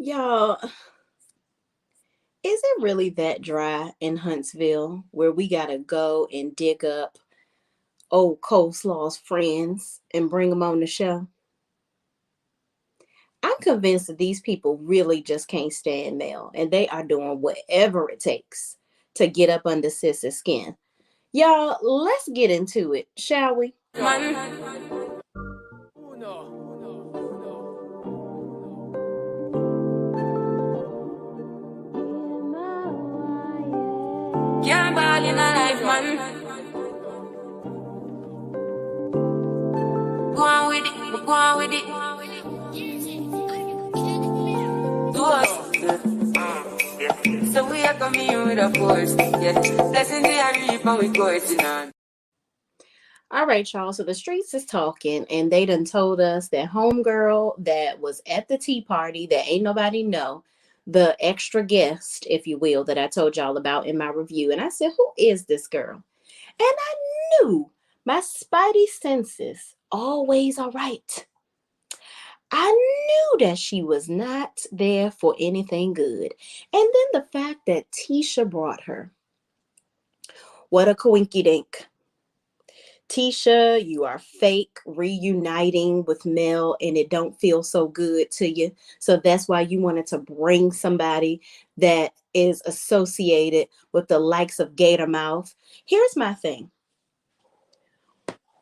Y'all, is it really that dry in Huntsville where we gotta go and dig up old Coleslaw's friends and bring them on the show? I'm convinced that these people really just can't stand Mel and they are doing whatever it takes to get up under Sis's skin. Y'all, let's get into it, shall we? Can't ball in a life, man. Go on with it, go on with it. Do us. So we are coming in with a force. Yeah. Blessing the reap and we coursing on. All right, y'all. So the streets is talking, and they done told us that homegirl that was at the tea party that ain't nobody know, the extra guest, if you will, that I told y'all about in my review. And I said, who is this girl? And I knew my spidey senses always all right. I knew that she was not there for anything good. And then the fact that Tisha brought her. What a coinky dink. Tisha, you are fake reuniting with Mel and it don't feel so good to you. So that's why you wanted to bring somebody that is associated with the likes of Gator Mouth. Here's my thing.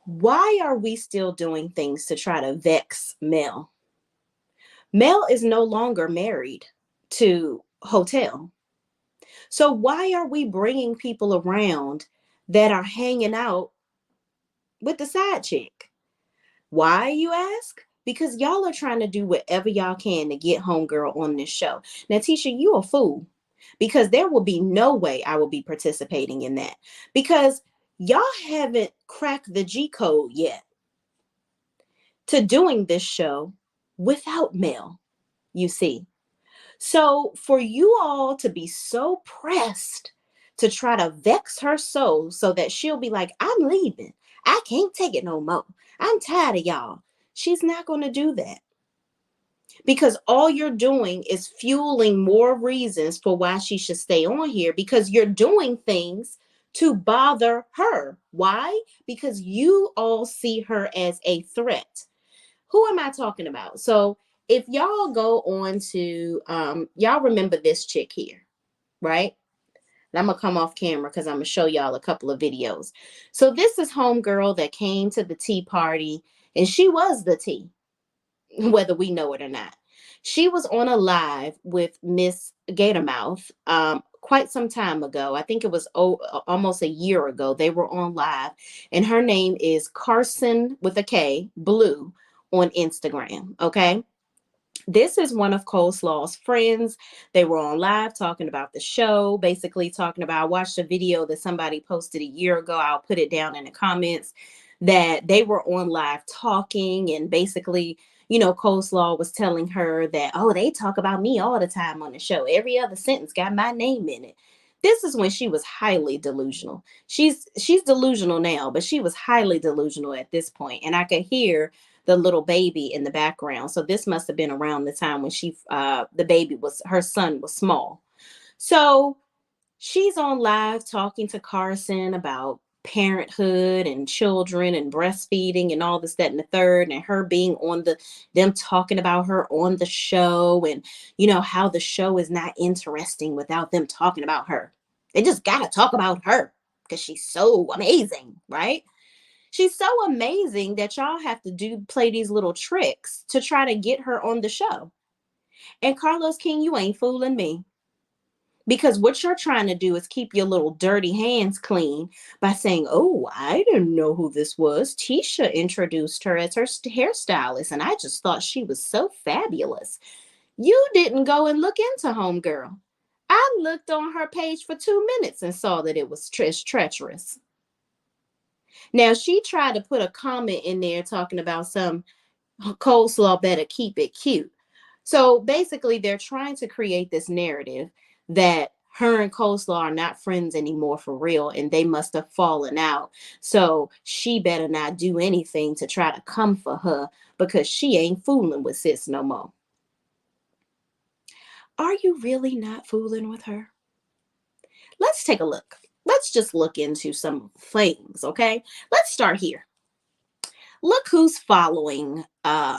Why are we still doing things to try to vex Mel? Mel is no longer married to Hotel. So why are we bringing people around that are hanging out with the side chick? Why, you ask? Because y'all are trying to do whatever y'all can to get homegirl on this show. Now, Tisha, you a fool. Because there will be no way I will be participating in that. Because y'all haven't cracked the G code yet to doing this show without Mel, you see. So for you all to be so pressed to try to vex her so that she'll be like, I'm leaving. I can't take it no more. I'm tired of y'all. She's not going to do that. Because all you're doing is fueling more reasons for why she should stay on here because you're doing things to bother her. Why? Because you all see her as a threat. Who am I talking about? So if y'all go on to, y'all remember this chick here, right? And I'm going to come off camera because I'm going to show y'all a couple of videos. So this is homegirl that came to the tea party and she was the tea, whether we know it or not. She was on a live with Miss Gatormouth quite some time ago. I think it was almost a year ago. They were on live, and her name is Carson with a K, Blue, on Instagram. Okay. This is one of Coleslaw's friends. They were on live talking about the show, basically talking about, I watched a video that somebody posted a year ago. I'll put it down in the comments that they were on live talking and basically, Coleslaw was telling her that, oh, they talk about me all the time on the show. Every other sentence got my name in it. This is when she was highly delusional. She's delusional now, but she was highly delusional at this point. And I could hear the little baby in the background. So this must have been around the time when her son was small. So she's on live talking to Carson about parenthood and children and breastfeeding and all this, that, and the third, and her being on them talking about her on the show and, how the show is not interesting without them talking about her. They just got to talk about her because she's so amazing, right? She's so amazing that y'all have to play these little tricks to try to get her on the show. And Carlos King, you ain't fooling me. Because what you're trying to do is keep your little dirty hands clean by saying, oh, I didn't know who this was. Tisha introduced her as her hairstylist, and I just thought she was so fabulous. You didn't go and look into Homegirl. I looked on her page for 2 minutes and saw that it was treacherous. Now, she tried to put a comment in there talking about some Coleslaw better keep it cute. So basically, they're trying to create this narrative that her and Coleslaw are not friends anymore for real, and they must have fallen out. So she better not do anything to try to come for her because she ain't fooling with sis no more. Are you really not fooling with her? Let's take a look. Let's just look into some things, okay? Let's start here. Look who's following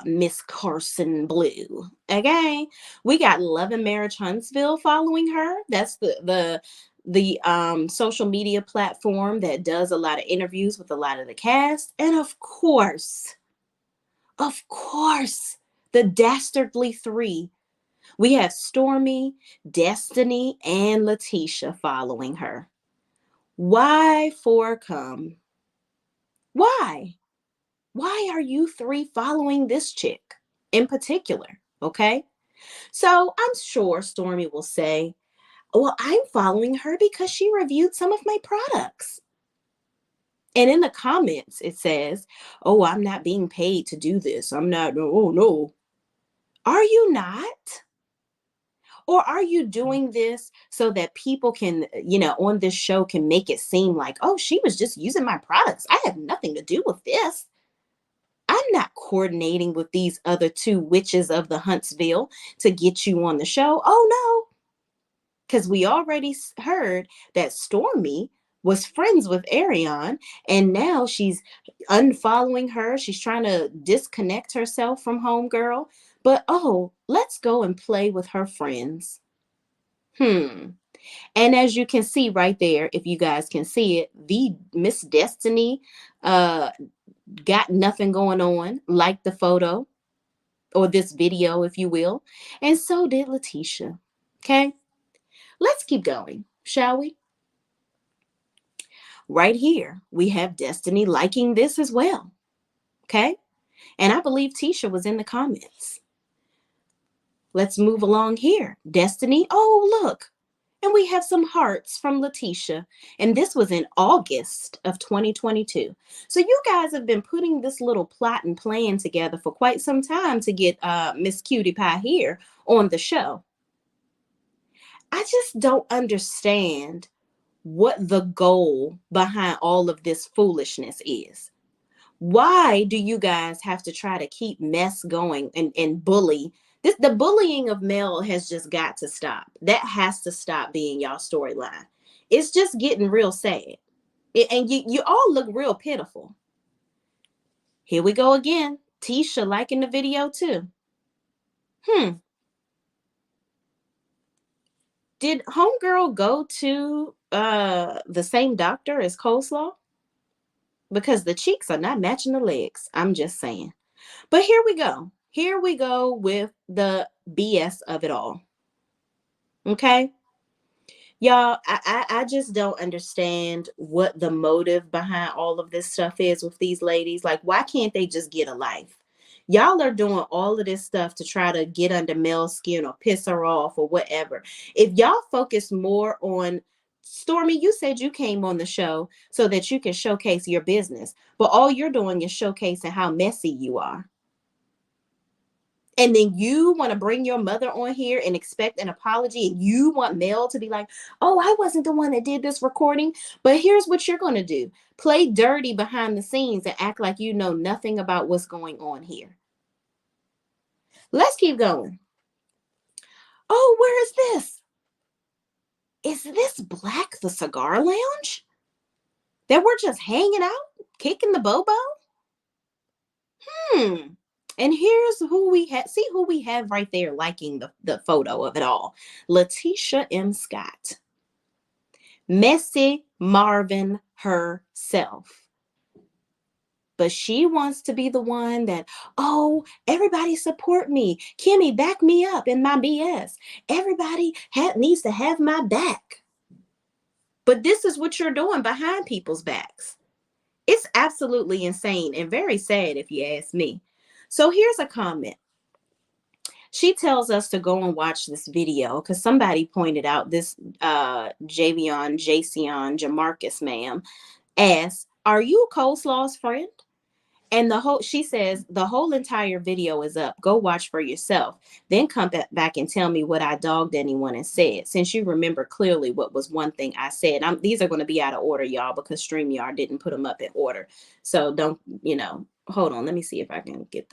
Miss Carson Blue. Okay, we got Love and Marriage Huntsville following her. That's the social media platform that does a lot of interviews with a lot of the cast, and of course, the Dastardly Three. We have Stormy, Destiny, and Letitia following her. Why for come? Why? Why are you three following this chick in particular? Okay. So I'm sure Stormy will say, well, I'm following her because she reviewed some of my products. And in the comments, it says, oh, I'm not being paid to do this. I'm not, oh, no. Are you not? Or are you doing this so that people can, on this show can make it seem like, oh, she was just using my products. I have nothing to do with this. I'm not coordinating with these other two witches of the Huntsville to get you on the show. Oh, no. Because we already heard that Stormy was friends with Arion, and now she's unfollowing her. She's trying to disconnect herself from Homegirl. But oh, let's go and play with her friends. And as you can see right there, if you guys can see it, the Miss Destiny got nothing going on, like the photo or this video, if you will. And so did Letitia. Okay, let's keep going, shall we? Right here, we have Destiny liking this as well. Okay, and I believe Tisha was in the comments. Let's move along here. Destiny, oh, look. And we have some hearts from Letitia. And this was in August of 2022. So you guys have been putting this little plot and plan together for quite some time to get Miss Cutie Pie here on the show. I just don't understand what the goal behind all of this foolishness is. Why do you guys have to try to keep mess going and bully? The bullying of Mel has just got to stop. That has to stop being y'all storyline. It's just getting real sad. And you all look real pitiful. Here we go again. Tisha liking the video too. Did Homegirl go to the same doctor as Coleslaw? Because the cheeks are not matching the legs. I'm just saying. But here we go. Here we go with the BS of it all. Okay? Y'all, I just don't understand what the motive behind all of this stuff is with these ladies. Like, why can't they just get a life? Y'all are doing all of this stuff to try to get under Mel's skin or piss her off or whatever. If y'all focus more on Stormy, you said you came on the show so that you can showcase your business, but all you're doing is showcasing how messy you are. And then you want to bring your mother on here and expect an apology, and you want Mel to be like, oh, I wasn't the one that did this recording. But here's what you're going to do. Play dirty behind the scenes and act like you know nothing about what's going on here. Let's keep going. Oh, where is this? Is this Black the Cigar Lounge? That we're just hanging out, kicking the bobo? And here's who we have. See who we have right there liking the photo of it all. Letitia M. Scott. Messy Marvin herself. But she wants to be the one that, oh, everybody support me. Kimmy, back me up in my BS. Everybody needs to have my back. But this is what you're doing behind people's backs. It's absolutely insane and very sad if you ask me. So here's a comment. She tells us to go and watch this video because somebody pointed out this Javion, Jamarcus, ma'am, asks, are you Coleslaw's friend? And she says, the whole entire video is up. Go watch for yourself. Then come back and tell me what I dogged anyone and said. Since you remember clearly what was one thing I said. These are going to be out of order, y'all, because StreamYard didn't put them up in order. So don't, hold on. Let me see if I can get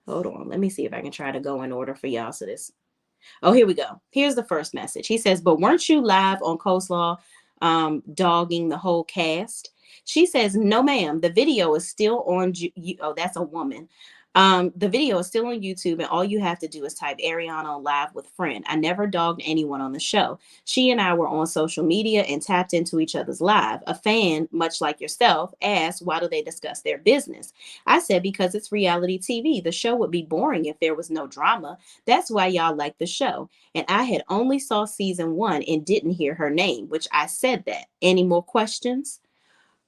Hold on. Let me see if I can try to go in order for y'all. So this. Oh, here we go. Here's the first message. He says, but weren't you live on Coleslaw dogging the whole cast? She says, no, ma'am. The video is still on. Oh, that's a woman. The video is still on YouTube, and all you have to do is type Ariana on live with friend. I never dogged anyone on the show. She and I were on social media and tapped into each other's live. A fan, much like yourself, asked, why do they discuss their business? I said, because it's reality TV. The show would be boring if there was no drama. That's why y'all like the show. And I had only saw season 1 and didn't hear her name, which I said that. Any more questions?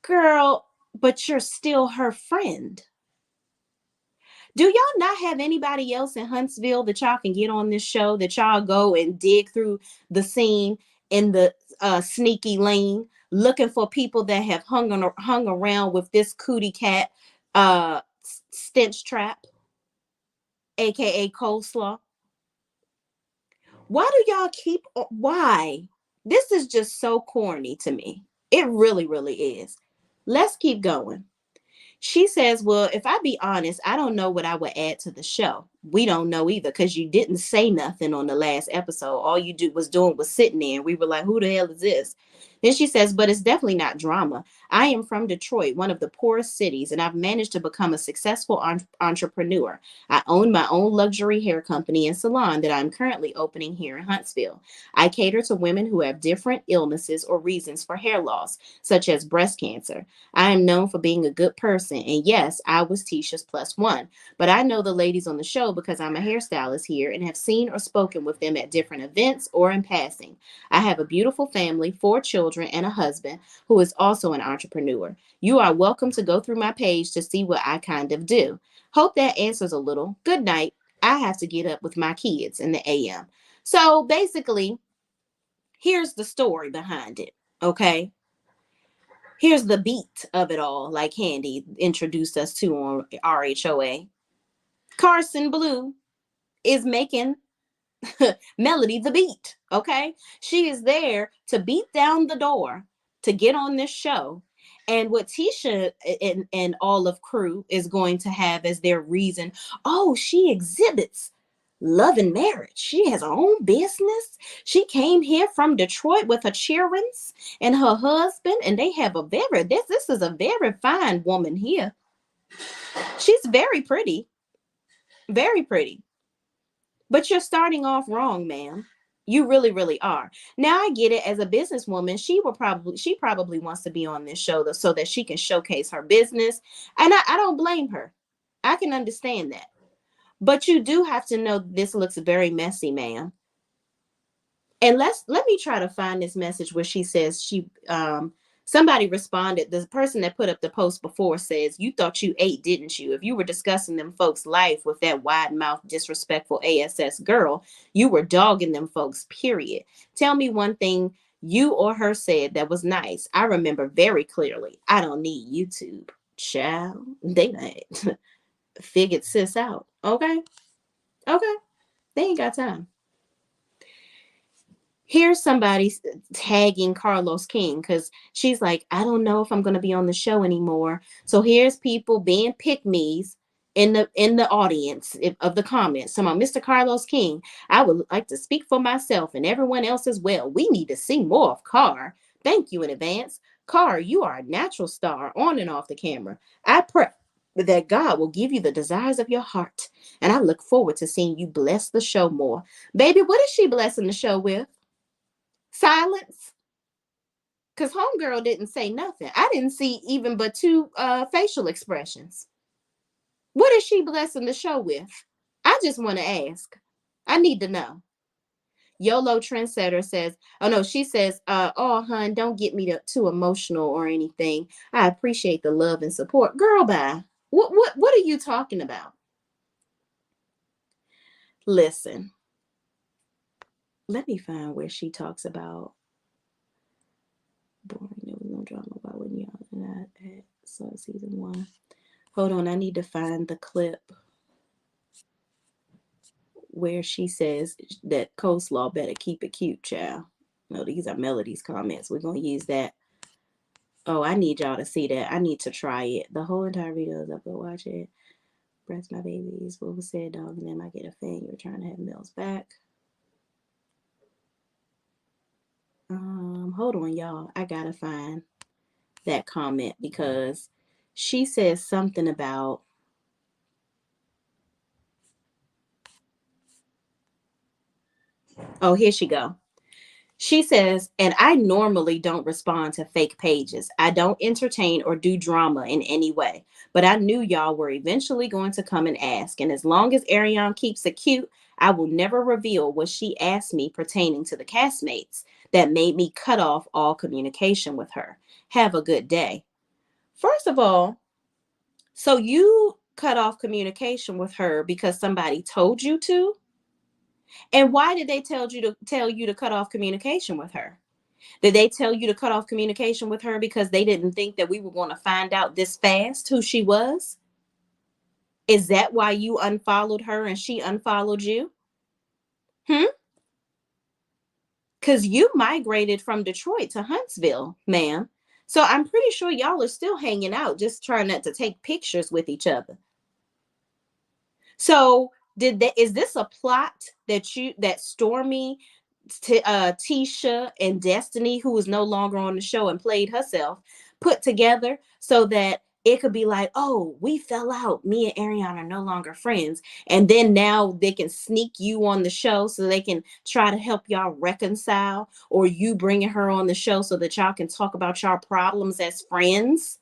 Girl, but you're still her friend. Do y'all not have anybody else in Huntsville that y'all can get on this show, that y'all go and dig through the scene in the sneaky lane, looking for people that have hung around with this cootie cat stench trap, aka coleslaw? Why do y'all keep? Why? This is just so corny to me. It really, really is. Let's keep going. She says, well, if I be honest, I don't know what I would add to the show. We don't know either, because you didn't say nothing on the last episode. All you was doing was sitting there, and we were like, who the hell is this? Then she says, but it's definitely not drama. I am from Detroit, one of the poorest cities, and I've managed to become a successful entrepreneur. I own my own luxury hair company and salon that I'm currently opening here in Huntsville. I cater to women who have different illnesses or reasons for hair loss, such as breast cancer. I am known for being a good person, and yes, I was Tisha's plus one. But I know the ladies on the show because I'm a hairstylist here and have seen or spoken with them at different events or in passing. I have a beautiful family, 4 children, and a husband who is also an entrepreneur. You are welcome to go through my page to see what I kind of do. Hope that answers a little. Good night. I have to get up with my kids in the AM. So basically, here's the story behind it. Okay. Here's the beat of it all, like Handy introduced us to on RHOA. Carson Blue is making Melody the beat. Okay. She is there to beat down the door to get on this show. And what Tisha and all of crew is going to have as their reason, oh, she exhibits love and marriage. She has her own business. She came here from Detroit with her children and her husband, and they have a very, this is a very fine woman here. She's very pretty, very pretty. But you're starting off wrong, ma'am. You really, really are. Now I get it. As a businesswoman, she probably wants to be on this show so that she can showcase her business. And I don't blame her. I can understand that. But you do have to know this looks very messy, ma'am. And let me try to find this message where she says somebody responded. The person that put up the post before says, you thought you ate, didn't you? If you were discussing them folks' life with that wide mouth, disrespectful ASS girl, you were dogging them folks, period. Tell me one thing you or her said that was nice. I remember very clearly. I don't need YouTube. Child, they figured sis out. Okay. They ain't got time. Here's somebody tagging Carlos King because she's like, I don't know if I'm going to be on the show anymore. So here's people being pick-me's in the audience of the comments. So, Mr. Carlos King, I would like to speak for myself and everyone else as well. We need to see more of Carr. Thank you in advance. Carr, you are a natural star on and off the camera. I pray that God will give you the desires of your heart. And I look forward to seeing you bless the show more. Baby, what is she blessing the show with? Silence, because homegirl didn't say nothing. I didn't see even but 2 facial expressions. What is she blessing the show with? I just want to ask. I need to know. YOLO Trendsetter says, oh no, she says, oh hun, don't get me too emotional or anything. I appreciate the love and support. Girl, bye. What are you talking about? Listen, let me find where she talks about boring. There was no drama about when y'all and I saw season 1. Hold on, I need to find the clip where she says that coleslaw better keep it cute, child. No, these are Melody's comments. We're gonna use that. Oh, I need y'all to see that. I need to try it. The whole entire video is up. Go watch it. breast my babies. What was said, dog, and then I get a fan. You're trying to have Mills back. Hold on, y'all. I gotta find that comment because she says something about. Oh, here she go. She says, and I normally don't respond to fake pages. I don't entertain or do drama in any way. But I knew y'all were eventually going to come and ask. And as long as Ariane keeps it cute, I will never reveal what she asked me pertaining to the castmates that made me cut off all communication with her. Have a good day. First of all, so you cut off communication with her because somebody told you to? And why did they tell you to cut off communication with her? Did they tell you to cut off communication with her because they didn't think that we were going to find out this fast who she was? Is that why you unfollowed her and she unfollowed you? Hmm? Because you migrated from Detroit to Huntsville, ma'am. So I'm pretty sure y'all are still hanging out, just trying not to take pictures with each other. So is this a plot that Stormy, Tisha, and Destiny, who is no longer on the show and played herself, put together so that it could be like, oh, we fell out. Me and Ariana are no longer friends. And then now they can sneak you on the show so they can try to help y'all reconcile, or you bringing her on the show so that y'all can talk about y'all problems as friends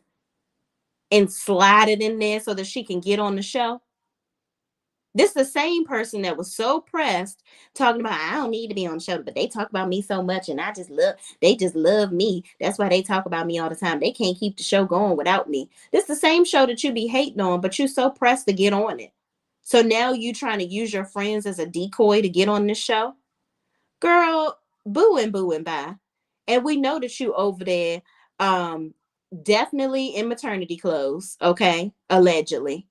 and slide it in there so that she can get on the show. This is the same person that was so pressed talking about, I don't need to be on the show, but they talk about me so much and they just love me. That's why they talk about me all the time. They can't keep the show going without me. This is the same show that you be hating on, but you're so pressed to get on it. So now you trying to use your friends as a decoy to get on this show? Girl, boo and bye. And we know that you over there, definitely in maternity clothes, okay? Allegedly.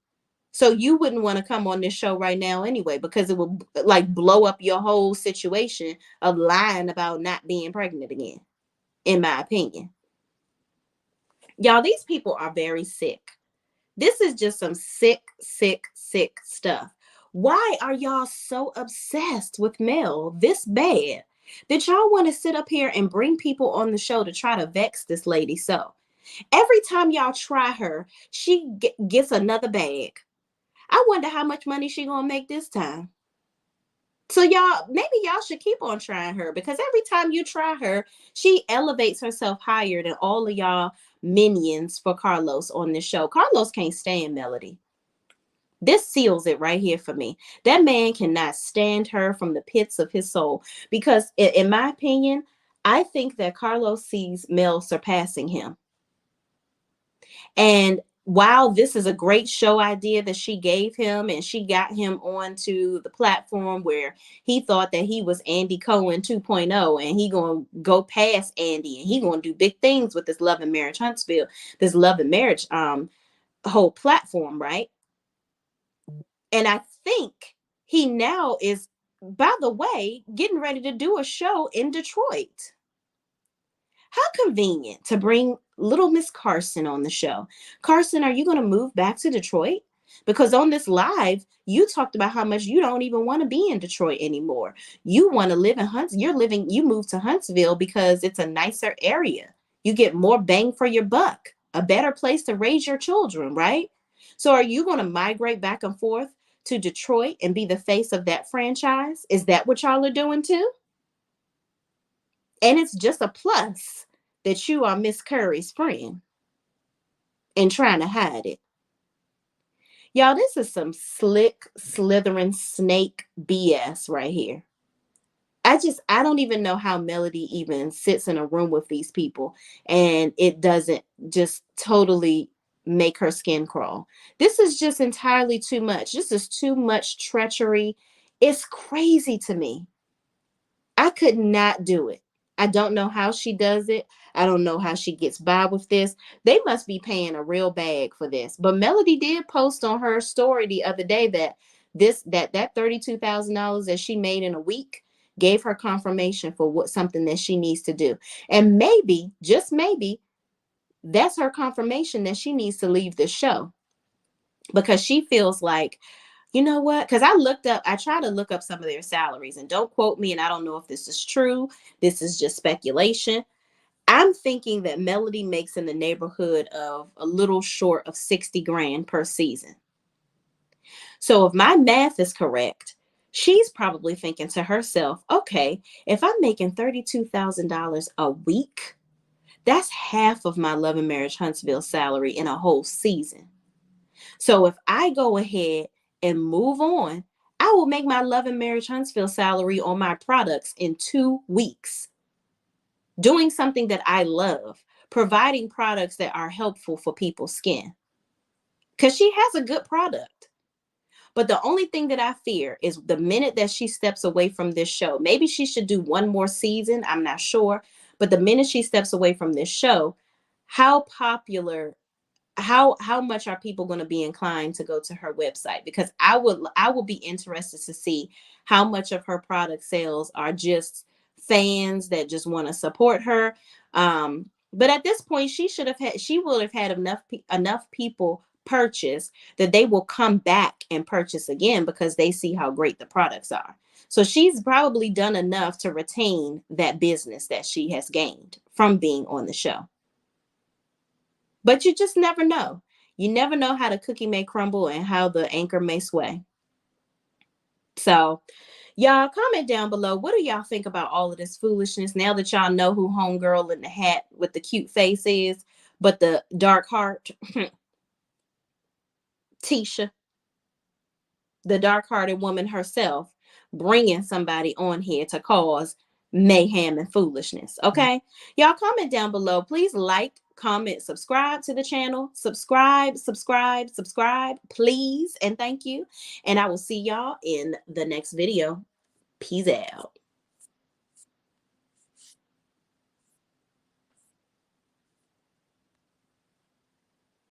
So you wouldn't want to come on this show right now anyway, because it would like blow up your whole situation of lying about not being pregnant again, in my opinion. Y'all, these people are very sick. This is just some sick stuff. Why are y'all so obsessed with Mel this bad that y'all want to sit up here and bring people on the show to try to vex this lady? So every time y'all try her, she gets another bag. I wonder how much money she gonna make this time. So maybe y'all should keep on trying her, because every time you try her, she elevates herself higher than all of y'all minions for Carlos on this show. Carlos can't stand Melody. This seals it right here for me. That man cannot stand her from the pits of his soul, because in my opinion, I think that Carlos sees Mel surpassing him. And while this is a great show idea that she gave him, and she got him onto the platform where he thought that he was Andy Cohen 2.0, and he gonna go past Andy, and he gonna do big things with this Love and Marriage Huntsville, this Love and Marriage whole platform, right? And I think he now is, by the way, getting ready to do a show in Detroit. How convenient to bring little Miss Carson on the show. Carson, are you going to move back to Detroit? Because on this live, you talked about how much you don't even want to be in Detroit anymore. You want to live in you moved to Huntsville because it's a nicer area. You get more bang for your buck, a better place to raise your children, right? So are you going to migrate back and forth to Detroit and be the face of that franchise? Is that what y'all are doing too? And it's just a plus that you are Miss Curry's friend and trying to hide it. Y'all, this is some slick, slithering snake BS right here. I don't even know how Melody even sits in a room with these people and it doesn't just totally make her skin crawl. This is just entirely too much. This is too much treachery. It's crazy to me. I could not do it. I don't know how she does it. I don't know how she gets by with this. They must be paying a real bag for this. But Melody did post on her story the other day that that $32,000 that she made in a week gave her confirmation for something that she needs to do. And maybe, just maybe, that's her confirmation that she needs to leave the show. because she feels like, you know what? Because I try to look up some of their salaries, and don't quote me, and I don't know if this is true. This is just speculation. I'm thinking that Melody makes in the neighborhood of a little short of 60 grand per season. So if my math is correct, she's probably thinking to herself, okay, if I'm making $32,000 a week, that's half of my Love and Marriage Huntsville salary in a whole season. So if I go ahead and move on, I will make my Love and Marriage Huntsville salary on my products in 2 weeks, doing something that I love, providing products that are helpful for people's skin. Because she has a good product. But the only thing that I fear is the minute that she steps away from this show. Maybe she should do one more season. I'm not sure. But the minute she steps away from this show, how popular, how much are people going to be inclined to go to her website? Because I would be interested to see how much of her product sales are just fans that just want to support her. But at this point, she will have had enough people purchase that they will come back and purchase again because they see how great the products are. So she's probably done enough to retain that business that she has gained from being on the show. But you just never know. You never know how the cookie may crumble and how the anchor may sway. So, y'all comment down below. What do y'all think about all of this foolishness now that y'all know who homegirl in the hat with the cute face is, but the dark heart? Tisha, the dark-hearted woman herself, bringing somebody on here to cause mayhem and foolishness. Okay, y'all comment down below. Please like, comment, subscribe to the channel. Subscribe, please, and thank you. And I will see y'all in the next video. Peace out.